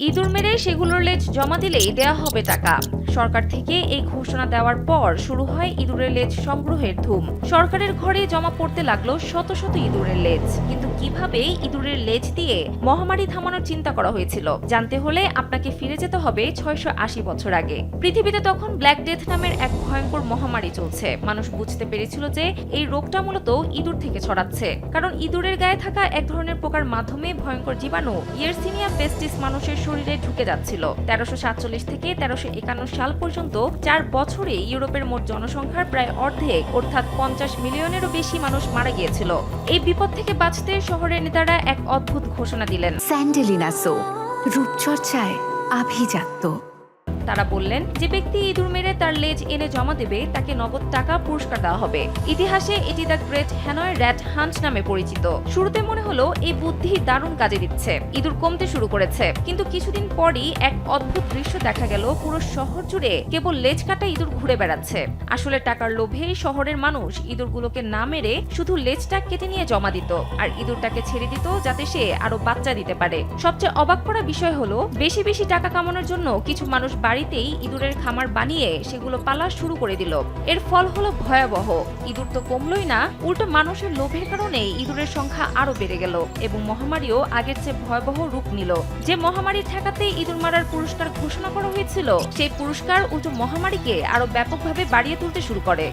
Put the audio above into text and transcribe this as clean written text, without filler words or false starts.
ইঁদুর মেরে সেগুলোর লেজ জমা দিলেই দেয়া হবে টাকা। সরকার থেকে এই ঘোষণা দেওয়ার পর শুরু হয় ইঁদুরের লেজ সংগ্রহের ধুম। সরকারের ঘরে জমা পড়তে লাগলো শত শত ইঁদুরের লেজ। কিন্তু কিভাবে ইঁদুরের লেজ দিয়ে মহামারী থামানোর চিন্তা করা হয়েছিল জানতে হলে আপনাকে ফিরে যেতে হবে ৬৮০ বছর আগে। পৃথিবীতে তখন ব্ল্যাক ডেথ নামের এক ভয়ঙ্কর মহামারী চলছে। মানুষ বুঝতে পেরেছিল যে এই রোগটা মূলত ইঁদুর থেকে ছড়াচ্ছে, কারণ ইঁদুরের গায়ে থাকা এক ধরনের পোকার মাধ্যমে ভয়ঙ্কর জীবাণু ইয়ারসিনিয়া পেস্টিস মানুষের শরীরে ঢুকে যাচ্ছিল। ১৩৪৭ থেকে ১৩৫১ সাল পর্যন্ত ৪ বছরে ইউরোপের মোট জনসংখ্যার প্রায় অর্ধেক অর্থাৎ ৫০ মিলিয়নেরও বেশি মানুষ মারা গিয়েছিল। এই বিপদ থেকে বাঁচতে শহরের নেতারা এক অদ্ভুত ঘোষণা দিলেন। স্যান্ডেলিনা সো, রূপচর্চায় আভিজাত্য। তারা বললেন, যে ব্যক্তি ইঁদুর মেরে তার লেজ এনে জমা দেবে তাকে নগদ টাকা পুরস্কার দেওয়া হবে। ইতিহাসে এটি the great Hanoi rat hunt নামে পরিচিত। শুরুতে মনে হলো এই বুদ্ধি দারুণ কাজে দিচ্ছে, ইঁদুর কমতে শুরু করেছে। কিন্তু কিছুদিন পরই এক অদ্ভুত দৃশ্য দেখা গেল। পুরো শহর জুড়ে কেবল লেজ কাটা ইঁদুর ঘুরে বেড়াচ্ছে। আসলে টাকার লোভে শহরের মানুষ ইঁদুরগুলোকে না মেরে শুধু লেজটা কেটে নিয়ে জমা দিত আর ইঁদুরটাকে ছেড়ে দিত যাতে সে আরো বাচ্চা দিতে পারে। সবচেয়ে অবাক করা বিষয় হলো, বেশি বেশি টাকা কামানোর জন্য কিছু মানুষ বাড়িতেই ইঁদুরের খামার বানিয়ে সেগুলো পালা শুরু করে দিল। এর ফল হলো ভয়াবহ। ইঁদুর তো কমলই না, উল্টো মানুষের লোভের কারণে ইঁদুরের সংখ্যা আরো বেড়ে গেল এবং মহামারীও আগের চেয়ে ভয়াবহ রূপ নিল। যে মহামারী ঠেকাতে ইঁদুর মারার পুরস্কার ঘোষণা করা হয়েছিল, সেই পুরস্কার উল্টো মহামারীকে আরো ব্যাপকভাবে বাড়িয়ে তুলতে শুরু করে।